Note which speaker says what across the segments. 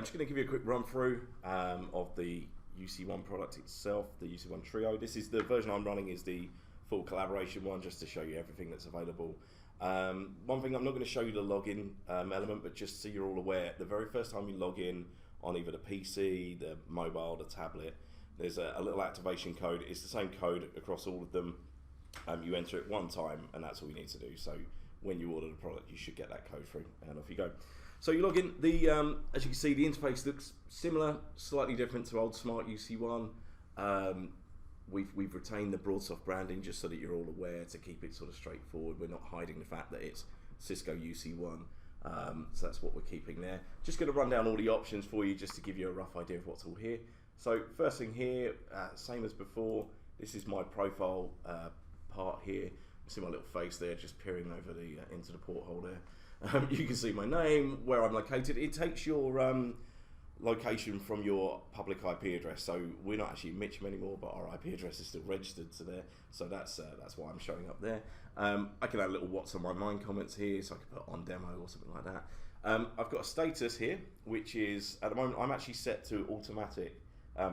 Speaker 1: I'm just going to give you a quick run through of the UC1 product itself, the UC1 Trio. This is the version I'm running is the full collaboration one, just to show you everything that's available. One thing, I'm not going to show you the login element, but just so you're all aware, the very first time you log in on either the PC, the mobile, the tablet, there's a little activation code. It's the same code across all of them. You enter it one time and that's all you need to do. So when you order the product, you should get that code through and off you go. So you log in, as you can see, the interface looks similar, slightly different to old Smart UC1. We've retained the Broadsoft branding just so that you're all aware, to keep it sort of straightforward. We're not hiding the fact that it's Cisco UC1, so that's what we're keeping there. Just going to run down all the options for you just to give you a rough idea of what's all here. So first thing here, same as before, this is my profile part here. You see my little face there just peering over into the porthole there. You can see my name, where I'm located. It takes your location from your public IP address, so we're not actually in Mitcham anymore, but our IP address is still registered to there, so that's why I'm showing up there. I can add a little what's on my mind comments here, so I can put on demo or something like that. I've got a status here, which is, at the moment, I'm actually set to automatic,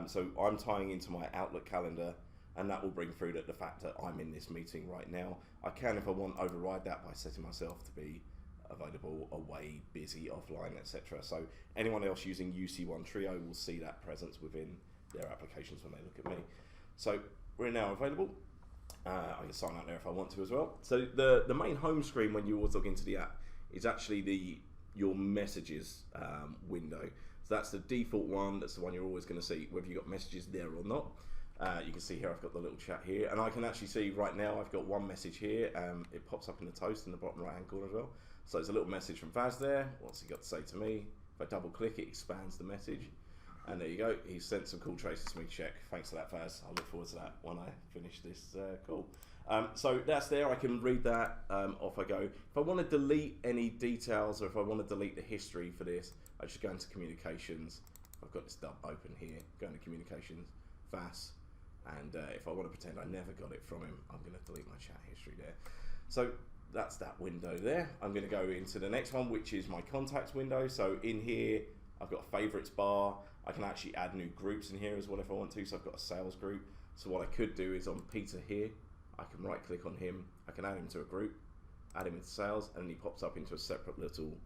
Speaker 1: so I'm tying into my Outlook calendar, and that will bring through the fact that I'm in this meeting right now. I can, if I want, override that by setting myself to be available, away, busy, offline, etc. So anyone else using UC1 Trio will see that presence within their applications when they look at me. So we're now available. I can sign out there if I want to as well. So the main home screen when you always log into the app is actually your messages window. So that's the default one. That's the one you're always going to see, whether you've got messages there or not. You can see here I've got the little chat here, and I can actually see right now I've got one message here. It pops up in the toast in the bottom right hand corner as well. So there's a little message from Vaz there. What's he got to say to me? If I double click, it expands the message, and there you go. He's sent some cool traces to me to check. Thanks for that, Vaz. I'll look forward to that when I finish this call. So that's there. I can read that. Off I go. If I want to delete any details, or if I want to delete the history for this, I just go into communications. I've got this dub open here. Go into communications, Vaz. And if I want to pretend I never got it from him, I'm going to delete my chat history there. So that's that window there. I'm going to go into the next one, which is my contacts window. So in here, I've got a favorites bar. I can actually add new groups in here as well if I want to. So I've got a sales group. So what I could do is on Peter here, I can right click on him. I can add him to a group, add him into sales, and then he pops up into a separate little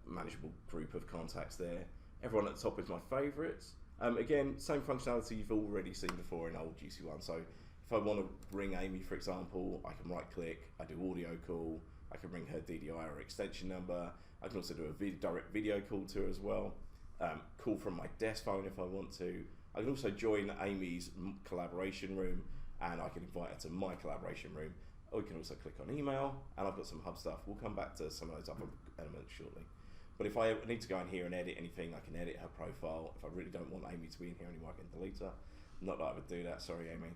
Speaker 1: manageable group of contacts there. Everyone at the top is my favorites. Again, same functionality you've already seen before in old UC1. So if I want to ring Amy, for example, I can right click, I do audio call, I can ring her DDI or extension number. I can also do a direct video call to her as well. Call from my desk phone if I want to. I can also join Amy's collaboration room, and I can invite her to my collaboration room. Or we can also click on email, and I've got some hub stuff. We'll come back to some of those other elements shortly. But if I need to go in here and edit anything, I can edit her profile. If I really don't want Amy to be in here anymore, I can delete her. Not that I would do that, sorry Amy.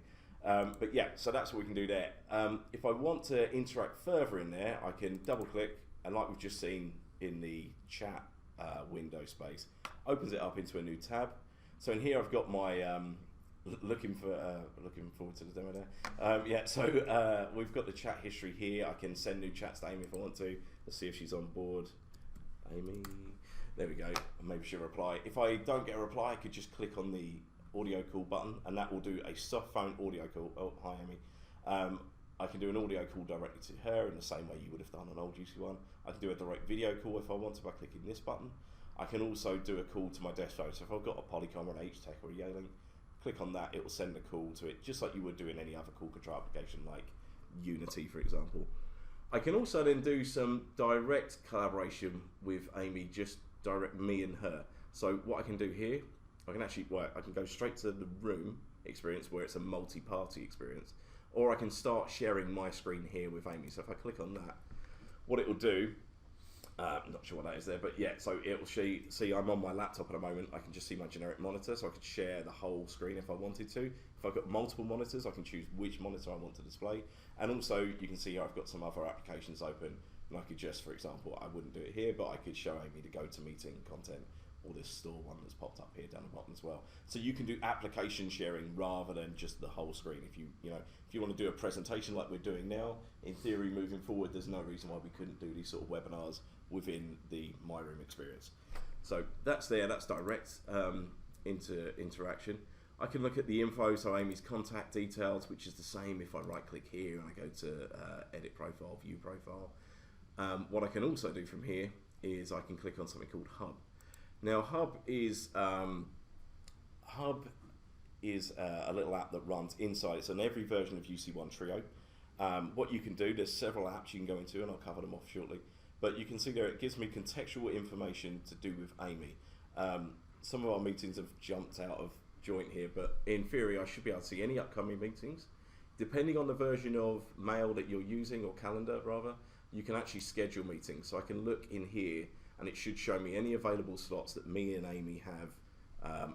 Speaker 1: But yeah, so that's what we can do there. If I want to interact further in there, I can double click, and like we've just seen in the chat window space, opens it up into a new tab. So in here I've got my, looking forward to the demo there. Yeah, so we've got the chat history here. I can send new chats to Amy if I want to. Let's see if she's on board. Amy, there we go, maybe she'll reply. If I don't get a reply, I could just click on the audio call button, and that will do a soft phone audio call. Oh, hi Amy. I can do an audio call directly to her in the same way you would have done on old UC1. I can do a direct video call if I want to by clicking this button. I can also do a call to my desk phone. So if I've got a Polycom or an HTech or a Yalink, click on that, it will send a call to it, just like you would do in any other call control application like Unity, for example. I can also then do some direct collaboration with Amy, just direct me and her. So what I can do here, I can go straight to the room experience where it's a multi-party experience, or I can start sharing my screen here with Amy. So if I click on that, what it will do, I'm not sure what that is there, but yeah, so it will see I'm on my laptop at the moment. I can just see my generic monitor, so I could share the whole screen if I wanted to. If I've got multiple monitors, I can choose which monitor I want to display. And also you can see here I've got some other applications open, and I could just, for example, I wouldn't do it here, but I could show Amy the GoToMeeting content, or this store one that's popped up here down the bottom as well. So you can do application sharing rather than just the whole screen. If you want to do a presentation like we're doing now, in theory moving forward, there's no reason why we couldn't do these sort of webinars within the My Room experience. So that's there, that's direct into interaction. I can look at the info, so Amy's contact details, which is the same if I right click here and I go to edit profile, view profile. What I can also do from here is I can click on something called Hub. Now Hub is a little app that runs inside. It's on every version of UC1 Trio. What you can do, there's several apps you can go into and I'll cover them off shortly. But you can see there it gives me contextual information to do with Amy. Some of our meetings have jumped out of joint here, but in theory I should be able to see any upcoming meetings. Depending on the version of mail that you're using, or calendar rather, you can actually schedule meetings. So I can look in here and it should show me any available slots that me and Amy have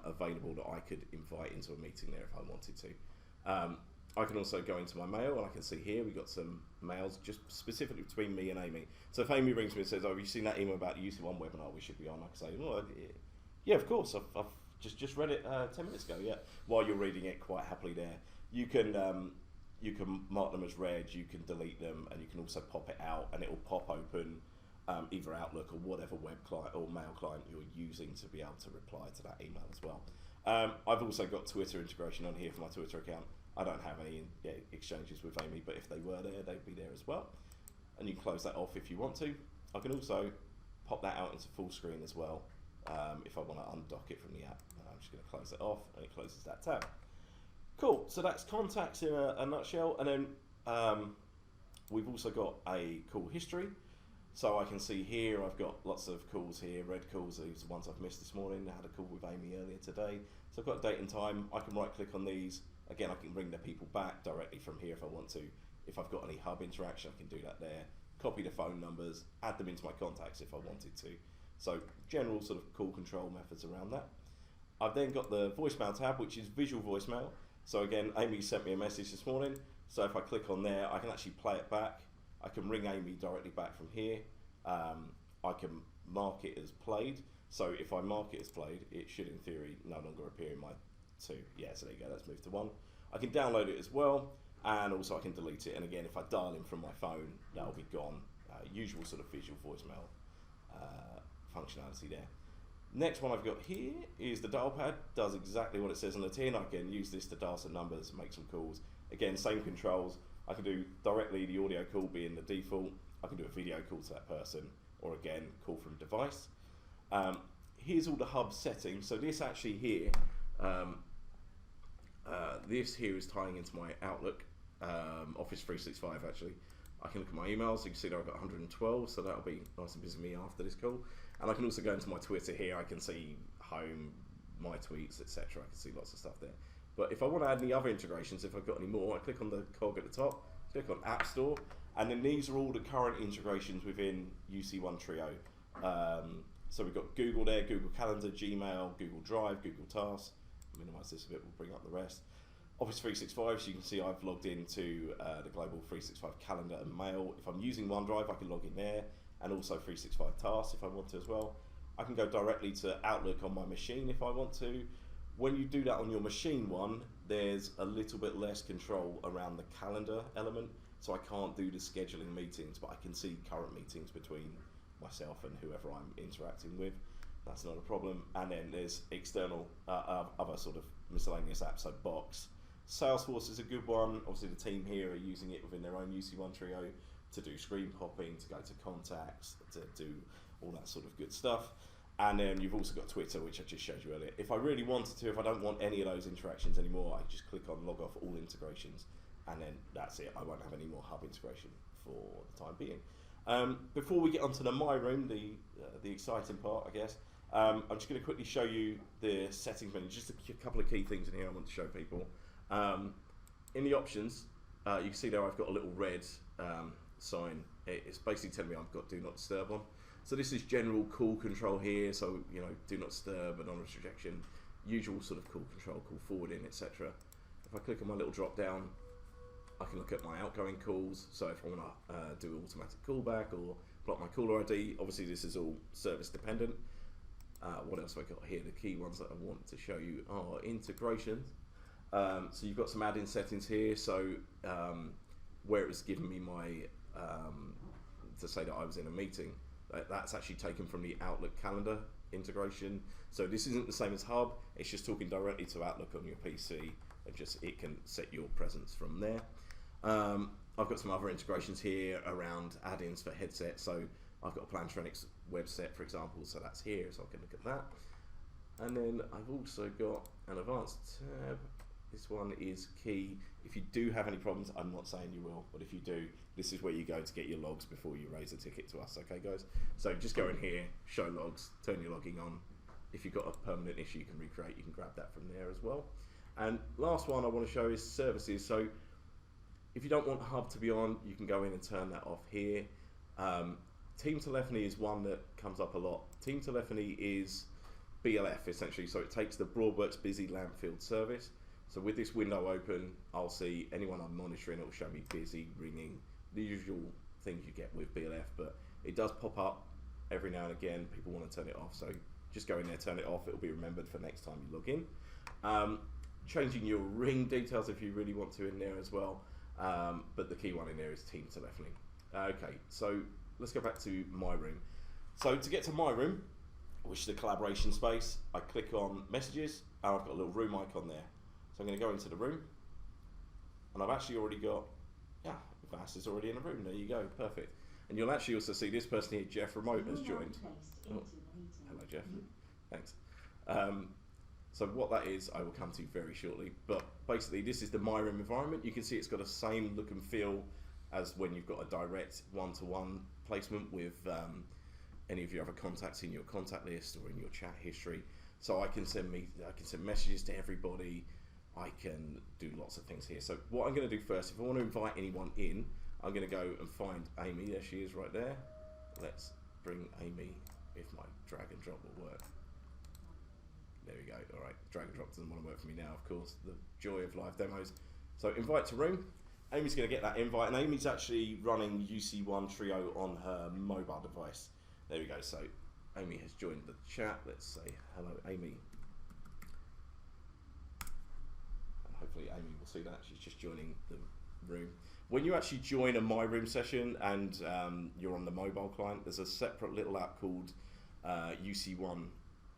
Speaker 1: available that I could invite into a meeting there if I wanted to. I can also go into my mail and I can see here we've got some mails just specifically between me and Amy. So if Amy rings me and says, oh, have you seen that email about the UC1 webinar we should be on? I can say, well, yeah, of course, I've just read it 10 minutes ago, yeah. While you're reading it quite happily there. You can mark them as read, you can delete them, and you can also pop it out and it will pop open either Outlook or whatever web client or mail client you're using to be able to reply to that email as well. I've also got Twitter integration on here for my Twitter account. I don't have any exchanges with Amy, but if they were there, they'd be there as well. And you can close that off if you want to. I can also pop that out into full screen as well if I want to undock it from the app. I'm just going to close it off and it closes that tab. Cool, so that's contacts in a nutshell. And then we've also got a call history. So I can see here I've got lots of calls here, red calls, these are the ones I've missed this morning. I had a call with Amy earlier today. So I've got date and time. I can right click on these. Again, I can bring the people back directly from here if I want to. If I've got any hub interaction, I can do that there. Copy the phone numbers, add them into my contacts if I wanted to. So general sort of call control methods around that. I've then got the voicemail tab, which is visual voicemail. So again, Amy sent me a message this morning. So if I click on there, I can actually play it back. I can ring Amy directly back from here. I can mark it as played. So if I mark it as played, it should in theory no longer appear in my 2. Yeah, so there you go, let's move to 1. I can download it as well, and also I can delete it. And again, if I dial in from my phone, that'll be gone. Usual sort of visual voicemail functionality there. Next one I've got here is the dial pad. Does exactly what it says on the tin. I can use this to dial some numbers and make some calls. Again, same controls. I can do directly the audio call being the default. I can do a video call to that person, or again, call from device. Here's all the hub settings. So this actually here, this here is tying into my Outlook, Office 365 actually. I can look at my emails, so you can see that I've got 112, so that'll be nice and busy me after this call. And I can also go into my Twitter here, I can see home, my tweets, etc. I can see lots of stuff there. But if I want to add any other integrations, if I've got any more, I click on the cog at the top, click on App Store, and then these are all the current integrations within UC1 Trio. So we've got Google there, Google Calendar, Gmail, Google Drive, Google Tasks. Minimize this a bit, we'll bring up the rest. Office 365, so you can see I've logged into the Global 365 Calendar and Mail. If I'm using OneDrive, I can log in there, and also 365 Tasks if I want to as well. I can go directly to Outlook on my machine if I want to. When you do that on your machine one, there's a little bit less control around the calendar element, so I can't do the scheduling meetings, but I can see current meetings between myself and whoever I'm interacting with. That's not a problem. And then there's external other sort of miscellaneous apps, so Box. Salesforce is a good one. Obviously the team here are using it within their own UC1 Trio to do screen popping, to go to contacts, to do all that sort of good stuff. And then you've also got Twitter, which I just showed you earlier. If I really wanted to, if I don't want any of those interactions anymore, I just click on log off all integrations, and then that's it. I won't have any more hub integration for the time being. Before we get onto the My Room, the exciting part, I guess, I'm just going to quickly show you the settings menu. Just a couple of key things in here I want to show people. In the options, you can see there I've got a little red sign. It's basically telling me I've got Do Not Disturb on. So this is general call control here. So Do Not Disturb, anonymous rejection, usual sort of call control, call forwarding, etc. If I click on my little drop down, I can look at my outgoing calls. So if I want to do automatic callback or block my caller ID, obviously this is all service dependent. What else have I got here? The key ones that I want to show you are integrations. So you've got some add-in settings here. So where it was giving me my to say that I was in a meeting, that's actually taken from the Outlook calendar integration. So this isn't the same as Hub, it's just talking directly to Outlook on your PC, and just it can set your presence from there. I've got some other integrations here around add-ins for headsets. So I've got a Plantronics webset, for example, so that's here, so I can look at that. And then I've also got an advanced tab. This one is key. If you do have any problems, I'm not saying you will, but if you do, this is where you go to get your logs before you raise a ticket to us, okay guys? So just go in here, show logs, turn your logging on. If you've got a permanent issue you can recreate, you can grab that from there as well. And last one I want to show is services. So if you don't want Hub to be on, you can go in and turn that off here. Team telephony is one that comes up a lot. Team telephony is BLF essentially, so it takes the Broadworks busy LAN field service. So with this window open, I'll see anyone I'm monitoring, it will show me busy, ringing, the usual things you get with BLF, but it does pop up every now and again. People want to turn it off, so just go in there, turn it off, it'll be remembered for next time you log in. Changing your ring details if you really want to in there as well, but the key one in there is team telephony. Okay, so let's go back to my room. So to get to my room, which is the collaboration space, I click on messages and I've got a little room icon there. So I'm going to go into the room and I've actually already got, yeah, Vass is already in the room. There you go, perfect. And you'll actually also see this person here, Jeff Remote, has joined. Oh, hello Jeff, thanks. So what that is, I will come to very shortly. But basically this is the My Room environment. You can see it's got the same look and feel as when you've got a direct one-to-one placement with any of your other contacts in your contact list or in your chat history. So I can send messages to everybody. I can do lots of things here. So what I'm going to do first, if I want to invite anyone in, I'm going to go and find Amy. There she is right there. Let's bring Amy, if my drag and drop will work. There we go. All right, drag and drop doesn't want to work for me now, of course. The joy of live demos. So invite to room. Amy's going to get that invite, and Amy's actually running UC1 Trio on her mobile device. There we go. So Amy has joined the chat. Let's say hello, Amy. And hopefully Amy will see that. She's just joining the room. When you actually join a My Room session and you're on the mobile client, there's a separate little app called UC1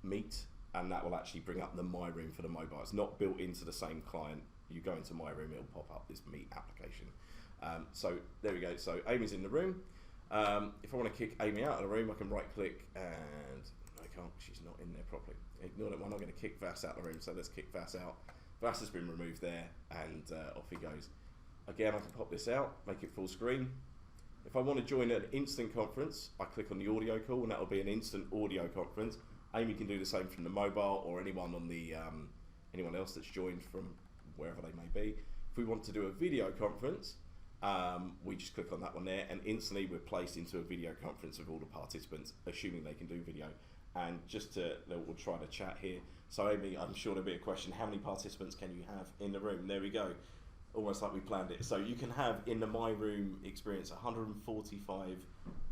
Speaker 1: Meet, and that will actually bring up the My Room for the mobile. It's not built into the same client. You go into My Room, it'll pop up this Meet application. So there we go. So Amy's in the room. If I want to kick Amy out of the room, I can right click and I can't, she's not in there properly. Ignore that one, I'm going to kick Vass out of the room, so let's kick Vass out. Vass has been removed there and off he goes. Again, I can pop this out, make it full screen. If I want to join an instant conference, I click on the audio call and that will be an instant audio conference. Amy can do the same from the mobile or anyone on the anyone else that's joined from wherever they may be. If we want to do a video conference, we just click on that one there and instantly we're placed into a video conference with all the participants, assuming they can do video. And just to, we'll try to chat here. So Amy, I'm sure there'll be a question, how many participants can you have in the room? There we go, almost like we planned it. So you can have in the My Room experience 145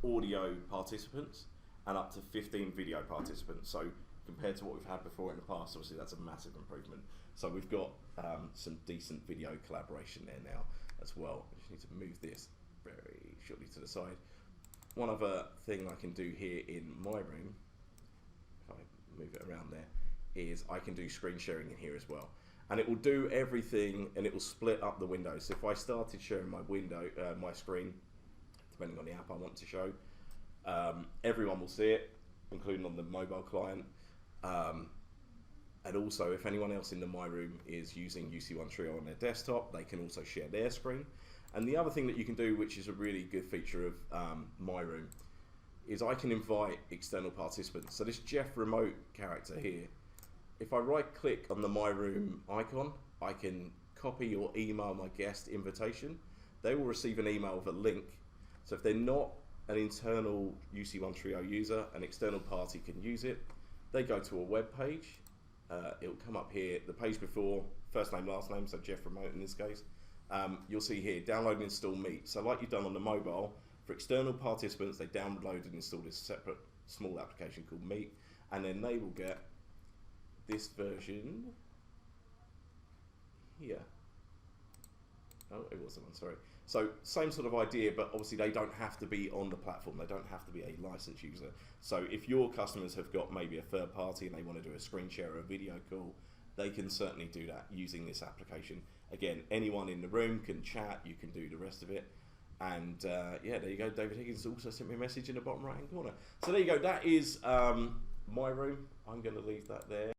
Speaker 1: audio participants and up to 15 video participants. So compared to what we've had before in the past, obviously that's a massive improvement. So we've got some decent video collaboration there now as well. I just need to move this very shortly to the side. One other thing I can do here in My Room, if I move it around there, is I can do screen sharing in here as well. And it will do everything and it will split up the windows. So if I started sharing my window, my screen, depending on the app I want to show, everyone will see it, including on the mobile client. And also, if anyone else in the My Room is using UC1 Trio on their desktop, they can also share their screen. And the other thing that you can do, which is a really good feature of My Room, is I can invite external participants. So this Jeff Remote character here, if I right click on the My Room icon, I can copy or email my guest invitation. They will receive an email with a link. So if they're not an internal UC1 Trio user, an external party can use it. They go to a web page. It'll come up here, the page before, first name, last name, so Jeff Remote in this case. You'll see here, download and install Meet. So like you've done on the mobile, for external participants, they download and install this separate small application called Meet, and then they will get this version here. Oh, it was the one, sorry. So same sort of idea, but obviously they don't have to be on the platform. They don't have to be a licensed user. So if your customers have got maybe a third party and they want to do a screen share or a video call, they can certainly do that using this application. Again, anyone in the room can chat, you can do the rest of it. And yeah, there you go. David Higgins also sent me a message in the bottom right hand corner. So there you go. That is my room. I'm going to leave that there.